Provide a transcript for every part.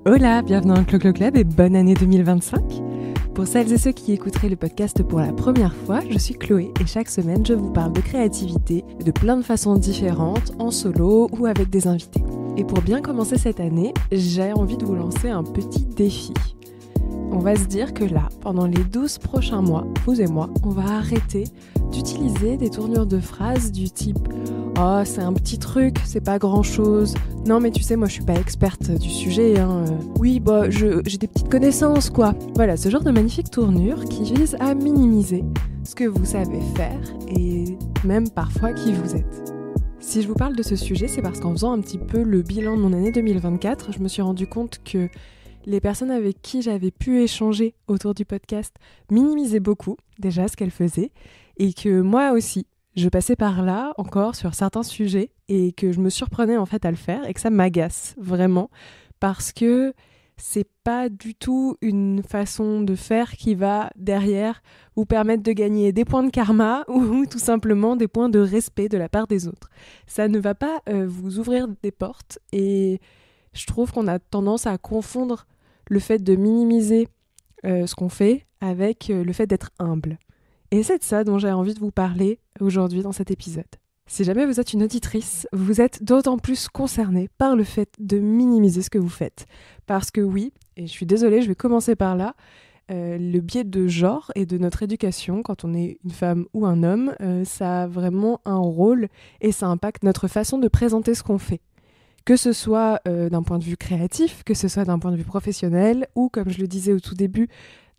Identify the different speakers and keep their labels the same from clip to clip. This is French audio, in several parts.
Speaker 1: Hola, bienvenue dans le Clo-Clo Club et bonne année 2025. Pour celles et ceux qui écouteraient le podcast pour la première fois, je suis Chloé et chaque semaine je vous parle de créativité de plein de façons différentes, en solo ou avec des invités. Et pour bien commencer cette année, j'ai envie de vous lancer un petit défi. On va se dire que là, pendant les 12 prochains mois, vous et moi, on va arrêter d'utiliser des tournures de phrases du type « Oh, c'est un petit truc, c'est pas grand-chose. Non, mais tu sais, moi, je suis pas experte du sujet. Oui, j'ai des petites connaissances, quoi. » Voilà, ce genre de magnifique tournure qui vise à minimiser ce que vous savez faire et même parfois qui vous êtes. Si je vous parle de ce sujet, c'est parce qu'en faisant un petit peu le bilan de mon année 2024, je me suis rendu compte que les personnes avec qui j'avais pu échanger autour du podcast minimisaient beaucoup déjà ce qu'elles faisaient et que moi aussi, je passais par là encore sur certains sujets et que je me surprenais en fait à le faire et que ça m'agace vraiment parce que c'est pas du tout une façon de faire qui va derrière vous permettre de gagner des points de karma ou tout simplement des points de respect de la part des autres. Ça ne va pas vous ouvrir des portes et je trouve qu'on a tendance à confondre le fait de minimiser ce qu'on fait avec le fait d'être humble. Et c'est de ça dont j'ai envie de vous parler aujourd'hui dans cet épisode. Si jamais vous êtes une auditrice, vous êtes d'autant plus concernée par le fait de minimiser ce que vous faites. Parce que oui, et je suis désolée, je vais commencer par là, le biais de genre et de notre éducation, quand on est une femme ou un homme, ça a vraiment un rôle et ça impacte notre façon de présenter ce qu'on fait. Que ce soit d'un point de vue créatif, que ce soit d'un point de vue professionnel, ou comme je le disais au tout début,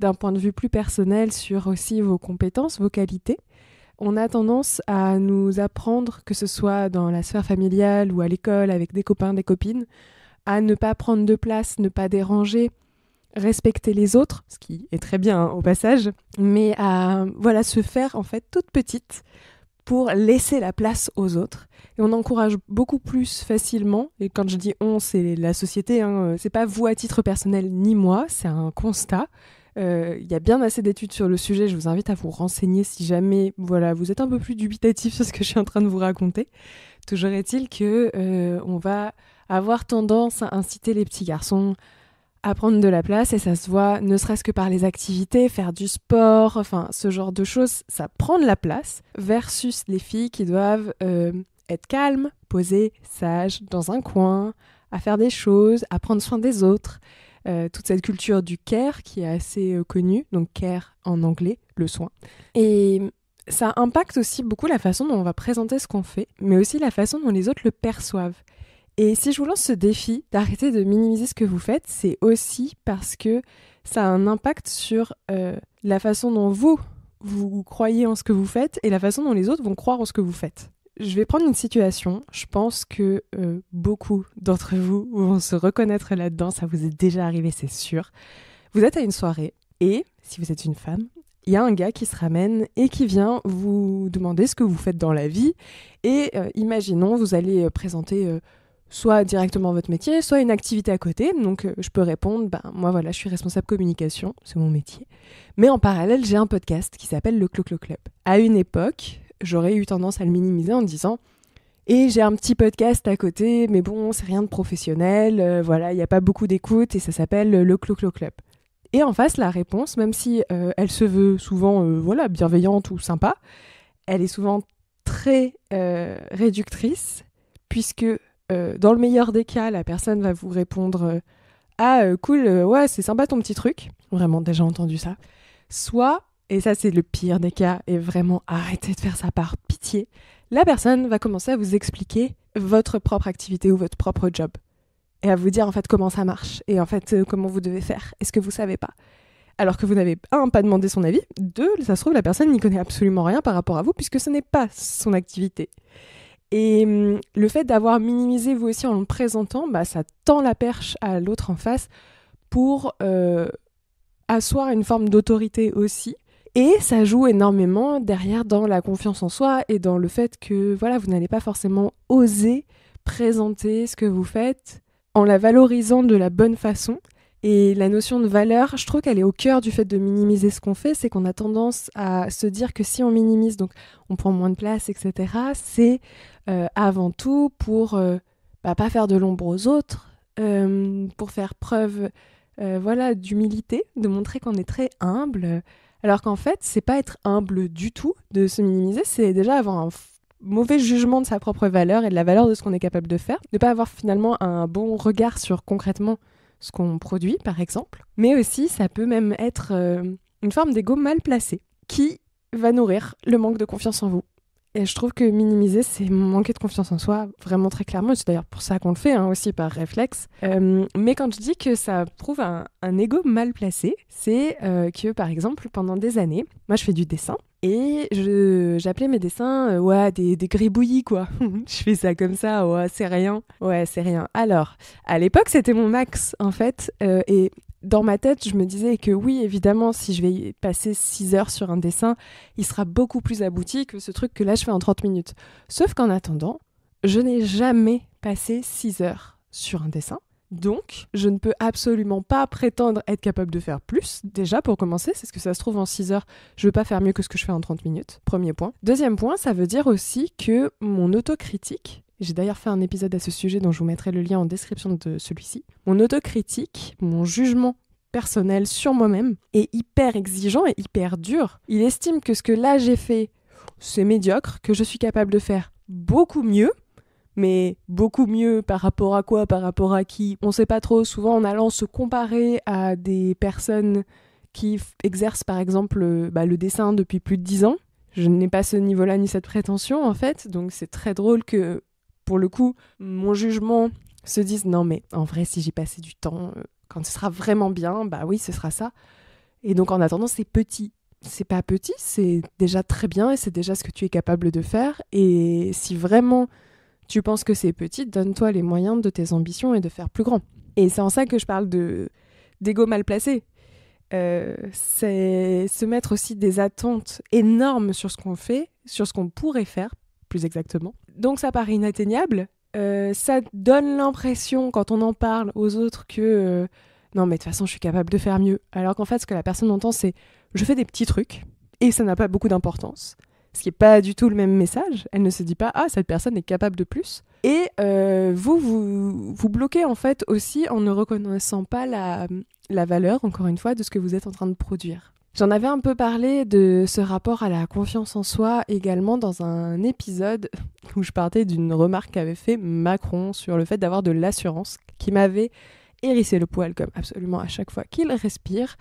Speaker 1: d'un point de vue plus personnel sur aussi vos compétences, vos qualités. On a tendance à nous apprendre, que ce soit dans la sphère familiale ou à l'école avec des copains, des copines, à ne pas prendre de place, ne pas déranger, respecter les autres, ce qui est très bien au passage, mais à se faire en fait toute petite pour laisser la place aux autres. Et on encourage beaucoup plus facilement, et quand je dis on, c'est la société, c'est pas vous à titre personnel ni moi, c'est un constat. Il y a bien assez d'études sur le sujet, je vous invite à vous renseigner si jamais vous êtes un peu plus dubitatif sur ce que je suis en train de vous raconter. Toujours est-il que on va avoir tendance à inciter les petits garçons à prendre de la place et ça se voit ne serait-ce que par les activités, faire du sport, enfin ce genre de choses, ça prend de la place versus les filles qui doivent être calmes, posées, sages, dans un coin, à faire des choses, à prendre soin des autres. Toute cette culture du care qui est assez connue, donc care en anglais, le soin. Et ça impacte aussi beaucoup la façon dont on va présenter ce qu'on fait, mais aussi la façon dont les autres le perçoivent. Et si je vous lance ce défi d'arrêter de minimiser ce que vous faites, c'est aussi parce que ça a un impact sur la façon dont vous croyez en ce que vous faites et la façon dont les autres vont croire en ce que vous faites. Je vais prendre une situation, je pense que beaucoup d'entre vous vont se reconnaître là-dedans, ça vous est déjà arrivé, c'est sûr. Vous êtes à une soirée et, si vous êtes une femme, il y a un gars qui se ramène et qui vient vous demander ce que vous faites dans la vie et imaginons, vous allez présenter soit directement votre métier, soit une activité à côté. Donc je peux répondre, moi je suis responsable communication, c'est mon métier. Mais en parallèle, j'ai un podcast qui s'appelle le Clo-Clo Club. À une époque, j'aurais eu tendance à le minimiser en disant « Et j'ai un petit podcast à côté, mais bon, c'est rien de professionnel, il n'y a pas beaucoup d'écoute et ça s'appelle le Clo-Clo Club. » Et en face, la réponse, même si elle se veut souvent bienveillante ou sympa, elle est souvent très réductrice, puisque dans le meilleur des cas, la personne va vous répondre « Ah, cool, ouais, c'est sympa ton petit truc. » Vraiment, déjà entendu ça. Soit, et ça c'est le pire des cas, et vraiment arrêtez de faire ça par pitié, la personne va commencer à vous expliquer votre propre activité ou votre propre job. Et à vous dire en fait comment ça marche, et en fait comment vous devez faire, et ce que vous savez pas. Alors que vous n'avez pas demandé son avis, ça se trouve la personne n'y connaît absolument rien par rapport à vous, puisque ce n'est pas son activité. Et le fait d'avoir minimisé vous aussi en le présentant, ça tend la perche à l'autre en face pour asseoir une forme d'autorité aussi. Et ça joue énormément derrière dans la confiance en soi et dans le fait que vous n'allez pas forcément oser présenter ce que vous faites en la valorisant de la bonne façon. Et la notion de valeur, je trouve qu'elle est au cœur du fait de minimiser ce qu'on fait, c'est qu'on a tendance à se dire que si on minimise, donc on prend moins de place, etc., c'est avant tout pour pas faire de l'ombre aux autres, pour faire preuve d'humilité, de montrer qu'on est très humble, alors qu'en fait, c'est pas être humble du tout de se minimiser, c'est déjà avoir un mauvais jugement de sa propre valeur et de la valeur de ce qu'on est capable de faire, ne pas avoir finalement un bon regard sur concrètement ce qu'on produit, par exemple. Mais aussi, ça peut même être une forme d'ego mal placé qui va nourrir le manque de confiance en vous. Et je trouve que minimiser, c'est manquer de confiance en soi, vraiment très clairement. C'est d'ailleurs pour ça qu'on le fait, aussi par réflexe. Mais quand je dis que ça prouve un ego mal placé, c'est que, par exemple, pendant des années, moi, je fais du dessin. Et j'appelais mes dessins des gribouillis, quoi. Je fais ça comme ça, c'est rien. Ouais, c'est rien. Alors, à l'époque, c'était mon max, en fait. Et dans ma tête, je me disais que oui, évidemment, si je vais passer 6 heures sur un dessin, il sera beaucoup plus abouti que ce truc que là, je fais en 30 minutes. Sauf qu'en attendant, je n'ai jamais passé 6 heures sur un dessin. Donc, je ne peux absolument pas prétendre être capable de faire plus. Déjà, pour commencer, c'est ce que ça se trouve en 6 heures, je ne veux pas faire mieux que ce que je fais en 30 minutes. Premier point. Deuxième point, ça veut dire aussi que mon autocritique, j'ai d'ailleurs fait un épisode à ce sujet dont je vous mettrai le lien en description de celui-ci. Mon autocritique, mon jugement personnel sur moi-même est hyper exigeant et hyper dur. Il estime que ce que là j'ai fait, c'est médiocre, que je suis capable de faire beaucoup mieux. Mais beaucoup mieux par rapport à quoi, par rapport à qui, on sait pas trop, souvent en allant se comparer à des personnes qui exercent par exemple le dessin depuis plus de 10 ans. Je n'ai pas ce niveau-là ni cette prétention en fait, donc c'est très drôle que pour le coup, mon jugement se dise non mais en vrai si j'y passais du temps, quand ce sera vraiment bien, bah oui ce sera ça. Et donc en attendant c'est petit. C'est pas petit, c'est déjà très bien et c'est déjà ce que tu es capable de faire. Et si vraiment tu penses que c'est petit, donne-toi les moyens de tes ambitions et de faire plus grand. Et c'est en ça que je parle d'ego mal placé. C'est se mettre aussi des attentes énormes sur ce qu'on fait, sur ce qu'on pourrait faire, plus exactement. Donc ça paraît inatteignable. Ça donne l'impression, quand on en parle aux autres, que non mais de toute façon je suis capable de faire mieux. Alors qu'en fait ce que la personne entend c'est je fais des petits trucs et ça n'a pas beaucoup d'importance. Ce qui n'est pas du tout le même message. Elle ne se dit pas « Ah, cette personne est capable de plus ». Et vous bloquez en fait aussi en ne reconnaissant pas la valeur, encore une fois, de ce que vous êtes en train de produire. J'en avais un peu parlé de ce rapport à la confiance en soi également dans un épisode où je partais d'une remarque qu'avait fait Macron sur le fait d'avoir de l'assurance, qui m'avait hérisser le poil comme absolument à chaque fois qu'il respire.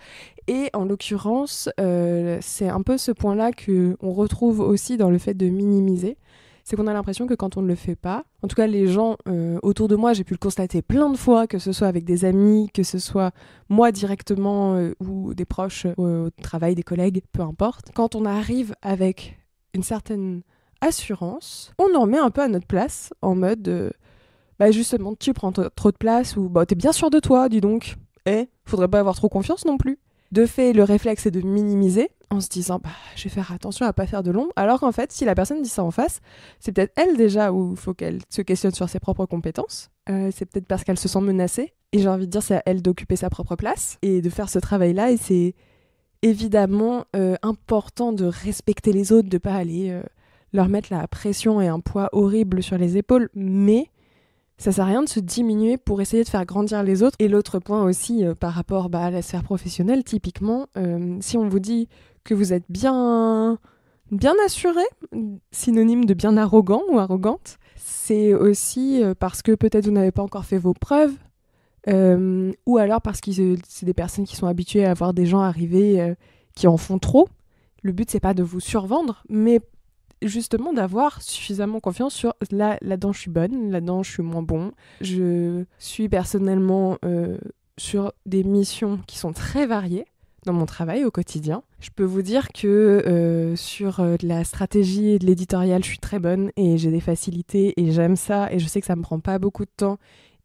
Speaker 1: Et en l'occurrence, c'est un peu ce point-là qu'on retrouve aussi dans le fait de minimiser. C'est qu'on a l'impression que quand on ne le fait pas, en tout cas les gens autour de moi, j'ai pu le constater plein de fois, que ce soit avec des amis, que ce soit moi directement ou des proches au travail, des collègues, peu importe. Quand on arrive avec une certaine assurance, on en met un peu à notre place en mode... justement, tu prends trop de place ou t'es bien sûr de toi, dis donc. Faudrait pas avoir trop confiance non plus. De fait, le réflexe est de minimiser en se disant je vais faire attention à pas faire de l'ombre. Alors qu'en fait, si la personne dit ça en face, c'est peut-être elle déjà où il faut qu'elle se questionne sur ses propres compétences. C'est peut-être parce qu'elle se sent menacée. Et j'ai envie de dire, c'est à elle d'occuper sa propre place et de faire ce travail-là. Et c'est évidemment important de respecter les autres, de pas aller leur mettre la pression et un poids horrible sur les épaules. Mais ça sert à rien de se diminuer pour essayer de faire grandir les autres. Et l'autre point aussi par rapport à la sphère professionnelle, typiquement, si on vous dit que vous êtes bien assuré, synonyme de bien arrogant ou arrogante, c'est aussi parce que peut-être vous n'avez pas encore fait vos preuves, ou alors parce que c'est des personnes qui sont habituées à voir des gens arriver qui en font trop. Le but, c'est pas de vous survendre, mais justement d'avoir suffisamment confiance sur là-dedans je suis bonne, là-dedans je suis moins bon. Je suis personnellement sur des missions qui sont très variées dans mon travail au quotidien. Je peux vous dire que sur de la stratégie et de l'éditorial, je suis très bonne et j'ai des facilités et j'aime ça et je sais que ça me prend pas beaucoup de temps.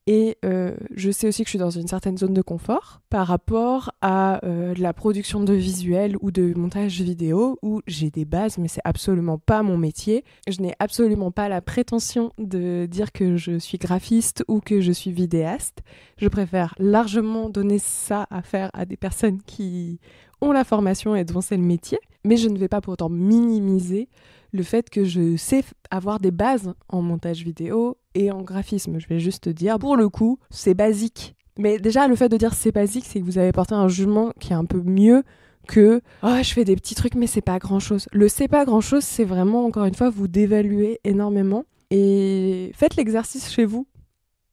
Speaker 1: Et je sais aussi que je suis dans une certaine zone de confort par rapport à la production de visuels ou de montage vidéo où j'ai des bases, mais c'est absolument pas mon métier. Je n'ai absolument pas la prétention de dire que je suis graphiste ou que je suis vidéaste. Je préfère largement donner ça à faire à des personnes qui ont la formation et dont c'est le métier. Mais je ne vais pas pour autant minimiser le fait que je sais avoir des bases en montage vidéo et en graphisme. Je vais juste te dire, pour le coup, c'est basique. Mais déjà, le fait de dire c'est basique, c'est que vous avez porté un jugement qui est un peu mieux que « Oh, je fais des petits trucs, mais c'est pas grand-chose ». Le « c'est pas grand-chose », c'est vraiment, encore une fois, vous dévaluer énormément. Et faites l'exercice chez vous.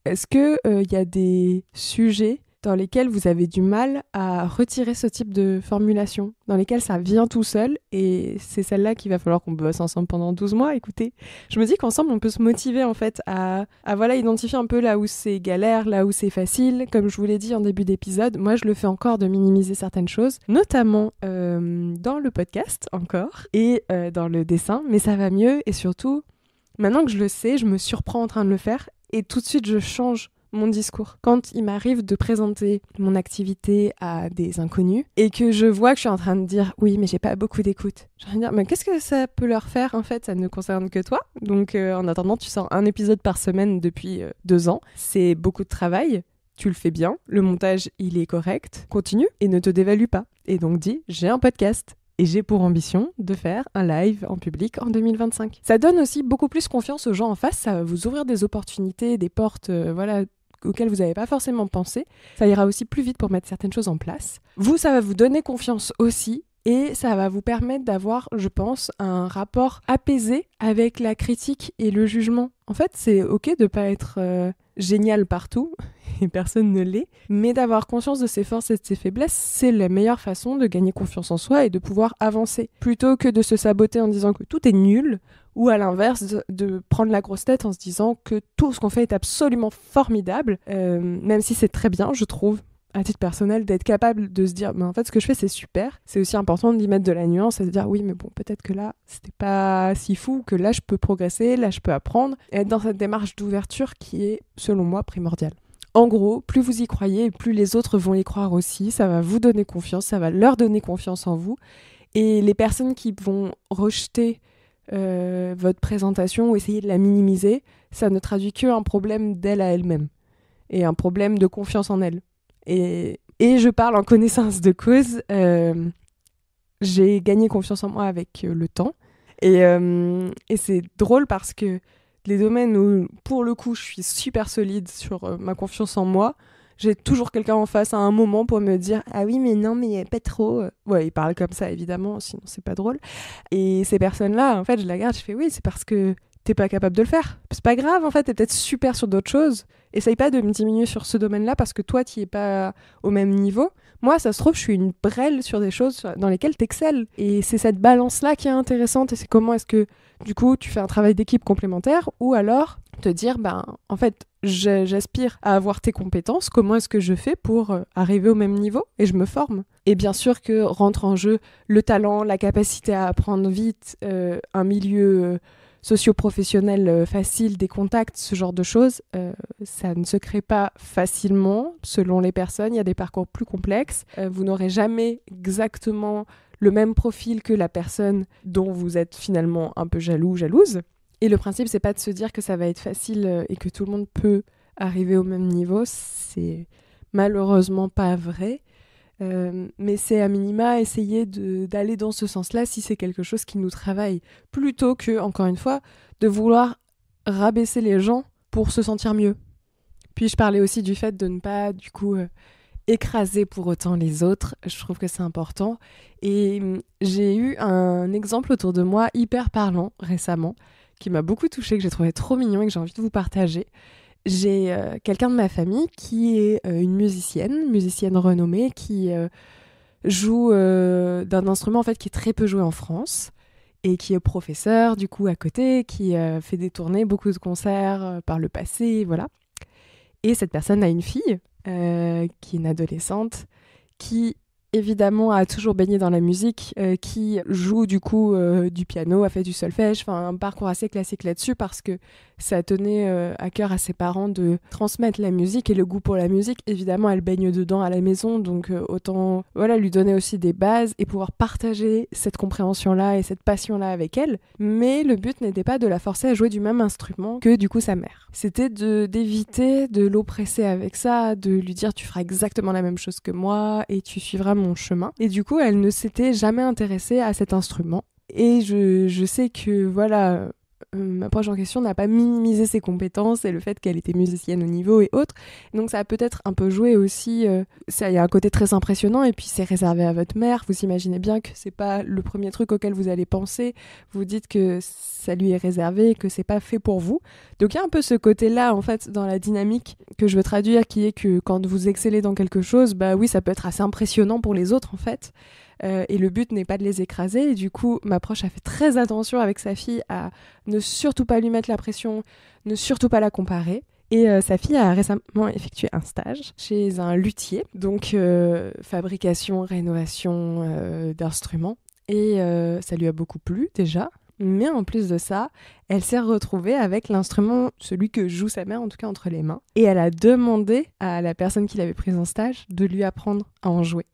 Speaker 1: Est-ce qu'il y a des sujets dans lesquels vous avez du mal à retirer ce type de formulation, dans lesquels ça vient tout seul, et c'est celle-là qu'il va falloir qu'on bosse ensemble pendant 12 mois. Écoutez, je me dis qu'ensemble, on peut se motiver en fait à voilà, identifier un peu là où c'est galère, là où c'est facile. Comme je vous l'ai dit en début d'épisode, moi je le fais encore de minimiser certaines choses, notamment dans le podcast encore, et dans le dessin, mais ça va mieux, et surtout, maintenant que je le sais, je me surprends en train de le faire, et tout de suite je change mon discours. Quand il m'arrive de présenter mon activité à des inconnus et que je vois que je suis en train de dire « Oui, mais j'ai pas beaucoup d'écoute », je vais dire « Mais qu'est-ce que ça peut leur faire en fait ? Ça ne concerne que toi. Donc en attendant, tu sors un épisode par semaine depuis 2 ans. C'est beaucoup de travail. Tu le fais bien. Le montage, il est correct. Continue et ne te dévalue pas. Et donc dis « J'ai un podcast ». Et j'ai pour ambition de faire un live en public en 2025. Ça donne aussi beaucoup plus confiance aux gens en face, ça va vous ouvrir des opportunités, des portes, auxquelles vous n'avez pas forcément pensé. Ça ira aussi plus vite pour mettre certaines choses en place. Vous, ça va vous donner confiance aussi, et ça va vous permettre d'avoir, je pense, un rapport apaisé avec la critique et le jugement. En fait, c'est ok de ne pas être génial partout, et personne ne l'est, mais d'avoir conscience de ses forces et de ses faiblesses, c'est la meilleure façon de gagner confiance en soi et de pouvoir avancer. Plutôt que de se saboter en disant que tout est nul, ou à l'inverse, de prendre la grosse tête en se disant que tout ce qu'on fait est absolument formidable, même si c'est très bien, je trouve, à titre personnel, d'être capable de se dire mais en fait ce que je fais c'est super. C'est aussi important d'y mettre de la nuance et de se dire oui mais bon peut-être que là c'était pas si fou, que là je peux progresser, là je peux apprendre, et être dans cette démarche d'ouverture qui est selon moi primordiale. En gros, plus vous y croyez, plus les autres vont y croire aussi, ça va vous donner confiance, ça va leur donner confiance en vous, et les personnes qui vont rejeter votre présentation ou essayer de la minimiser, ça ne traduit qu'un problème d'elle à elle-même et un problème de confiance en elle. Et je parle en connaissance de cause, j'ai gagné confiance en moi avec le temps. Et c'est drôle parce que les domaines où, pour le coup, je suis super solide sur ma confiance en moi, j'ai toujours quelqu'un en face à un moment pour me dire « Ah oui, mais non, mais pas trop. » Ouais, il parle comme ça, évidemment, sinon c'est pas drôle. Et ces personnes-là, en fait, je la garde, je fais « Oui, c'est parce que t'es pas capable de le faire. C'est pas grave, en fait, t'es peut-être super sur d'autres choses. Essaye pas de me diminuer sur ce domaine-là parce que toi, t'y es pas au même niveau. Moi, ça se trouve, je suis une brêle sur des choses dans lesquelles t'excelles. Et c'est cette balance-là qui est intéressante. Et c'est comment est-ce que, du coup, tu fais un travail d'équipe complémentaire ou alors te dire, en fait, j'aspire à avoir tes compétences. Comment est-ce que je fais pour arriver au même niveau ? Et je me forme. Et bien sûr que rentre en jeu le talent, la capacité à apprendre vite, un milieu socio-professionnel facile, des contacts, ce genre de choses, ça ne se crée pas facilement selon les personnes. Il y a des parcours plus complexes. Vous n'aurez jamais exactement le même profil que la personne dont vous êtes finalement un peu jaloux ou jalouse. Et le principe, c'est pas de se dire que ça va être facile et que tout le monde peut arriver au même niveau. C'est malheureusement pas vrai. Mais c'est à minima essayer d'aller dans ce sens-là si c'est quelque chose qui nous travaille, plutôt que, encore une fois, de vouloir rabaisser les gens pour se sentir mieux. Puis je parlais aussi du fait de ne pas, du coup, écraser pour autant les autres. Je trouve que c'est important. Et j'ai eu un exemple autour de moi hyper parlant récemment, qui m'a beaucoup touchée, que j'ai trouvé trop mignon et que j'ai envie de vous partager. J'ai quelqu'un de ma famille qui est une musicienne renommée, qui joue d'un instrument en fait qui est très peu joué en France et qui est professeur du coup à côté, qui fait des tournées, beaucoup de concerts par le passé, voilà. Et cette personne a une fille qui est une adolescente qui évidemment a toujours baigné dans la musique, qui joue du coup du piano, a fait du solfège, enfin un parcours assez classique là-dessus parce que ça tenait à cœur à ses parents de transmettre la musique et le goût pour la musique. Évidemment, elle baigne dedans à la maison, donc autant lui donner aussi des bases et pouvoir partager cette compréhension-là et cette passion-là avec elle. Mais le but n'était pas de la forcer à jouer du même instrument que du coup sa mère. C'était d'éviter de l'oppresser avec ça, de lui dire tu feras exactement la même chose que moi et tu suivras mon chemin. Et du coup, elle ne s'était jamais intéressée à cet instrument. Et je sais que voilà, ma proche en question n'a pas minimisé ses compétences et le fait qu'elle était musicienne au niveau et autres. Donc ça a peut-être un peu joué aussi. Il y a un côté très impressionnant et puis c'est réservé à votre mère. Vous imaginez bien que c'est pas le premier truc auquel vous allez penser. Vous dites que ça lui est réservé, que c'est pas fait pour vous. Donc il y a un peu ce côté-là en fait dans la dynamique que je veux traduire, qui est que quand vous excellez dans quelque chose, bah oui, ça peut être assez impressionnant pour les autres en fait. Et le but n'est pas de les écraser. Et du coup, ma proche a fait très attention avec sa fille à ne surtout pas lui mettre la pression, ne surtout pas la comparer. Et sa fille a récemment effectué un stage chez un luthier, donc fabrication, rénovation d'instruments. Et ça lui a beaucoup plu déjà. Mais en plus de ça, elle s'est retrouvée avec l'instrument, celui que joue sa mère en tout cas entre les mains. Et elle a demandé à la personne qui l'avait prise en stage de lui apprendre à en jouer.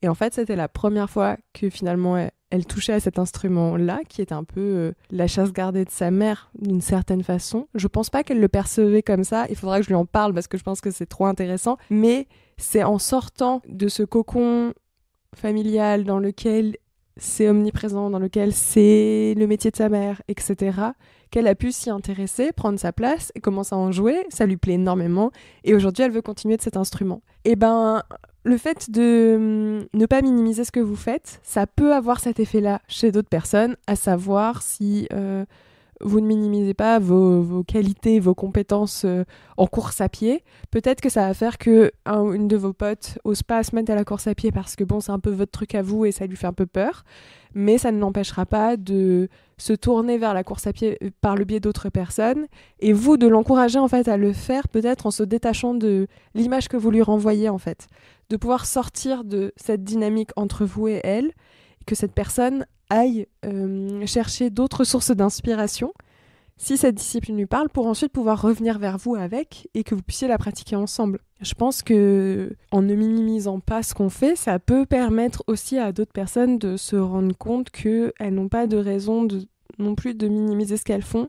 Speaker 1: Et en fait, c'était la première fois que finalement elle touchait à cet instrument-là, qui est un peu la chasse gardée de sa mère d'une certaine façon. Je pense pas qu'elle le percevait comme ça, il faudra que je lui en parle parce que je pense que c'est trop intéressant. Mais c'est en sortant de ce cocon familial dans lequel c'est omniprésent, dans lequel c'est le métier de sa mère, etc., qu'elle a pu s'y intéresser, prendre sa place et commencer à en jouer. Ça lui plaît énormément et aujourd'hui elle veut continuer de cet instrument. Et ben, le fait de ne pas minimiser ce que vous faites, ça peut avoir cet effet-là chez d'autres personnes, à savoir si vous ne minimisez pas vos qualités, vos compétences en course à pied. Peut-être que ça va faire que une de vos potes n'ose pas se mettre à la course à pied parce que bon, c'est un peu votre truc à vous et ça lui fait un peu peur. Mais ça ne l'empêchera pas de se tourner vers la course à pied par le biais d'autres personnes et vous de l'encourager en fait à le faire, peut-être en se détachant de l'image que vous lui renvoyez en fait. De pouvoir sortir de cette dynamique entre vous et elle, et que cette personne aille chercher d'autres sources d'inspiration, si cette discipline lui parle, pour ensuite pouvoir revenir vers vous avec et que vous puissiez la pratiquer ensemble. Je pense que en ne minimisant pas ce qu'on fait, ça peut permettre aussi à d'autres personnes de se rendre compte qu'elles n'ont pas de raison non plus de minimiser ce qu'elles font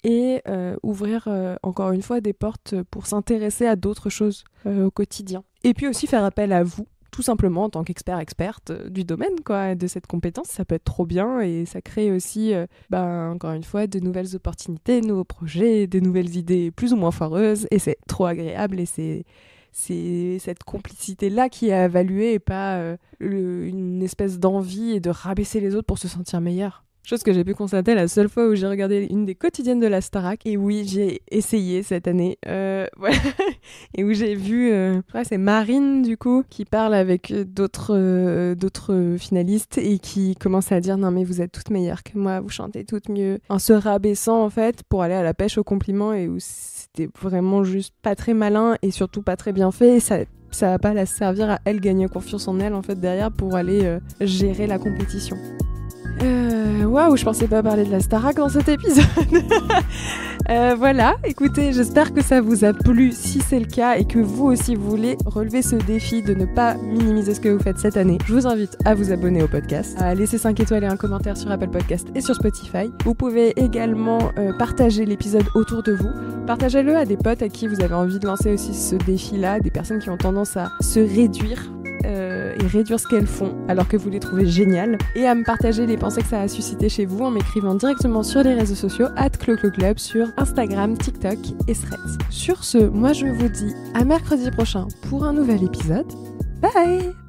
Speaker 1: et ouvrir encore une fois des portes pour s'intéresser à d'autres choses au quotidien. Et puis aussi faire appel à vous, tout simplement en tant experte du domaine, quoi, de cette compétence. Ça peut être trop bien et ça crée aussi, encore une fois, de nouvelles opportunités, de nouveaux projets, de nouvelles idées plus ou moins foireuses et c'est trop agréable et c'est cette complicité-là qui est à évaluer et pas une espèce d'envie et de rabaisser les autres pour se sentir meilleur. Chose que j'ai pu constater la seule fois où j'ai regardé une des quotidiennes de la Starac. Et oui, j'ai essayé cette année. Voilà. Et où j'ai vu, c'est Marine du coup, qui parle avec d'autres finalistes et qui commence à dire « Non mais vous êtes toutes meilleures que moi, vous chantez toutes mieux ». En se rabaissant en fait pour aller à la pêche aux compliments et où c'était vraiment juste pas très malin et surtout pas très bien fait. Et ça va pas la servir à elle gagner confiance en elle en fait derrière pour aller gérer la compétition. Waouh, je pensais pas parler de la Starac dans cet épisode. Voilà, écoutez, j'espère que ça vous a plu si c'est le cas et que vous aussi vous voulez relever ce défi de ne pas minimiser ce que vous faites cette année. Je vous invite à vous abonner au podcast, à laisser 5 étoiles et un commentaire sur Apple Podcast et sur Spotify. Vous pouvez également partager l'épisode autour de vous. Partagez-le à des potes à qui vous avez envie de lancer aussi ce défi-là, des personnes qui ont tendance à se réduire et réduire ce qu'elles font alors que vous les trouvez géniales et à me partager les pensées que ça a suscité chez vous en m'écrivant directement sur les réseaux sociaux @clocloclub sur Instagram, TikTok et Threads. Sur ce, moi je vous dis à mercredi prochain pour un nouvel épisode. Bye!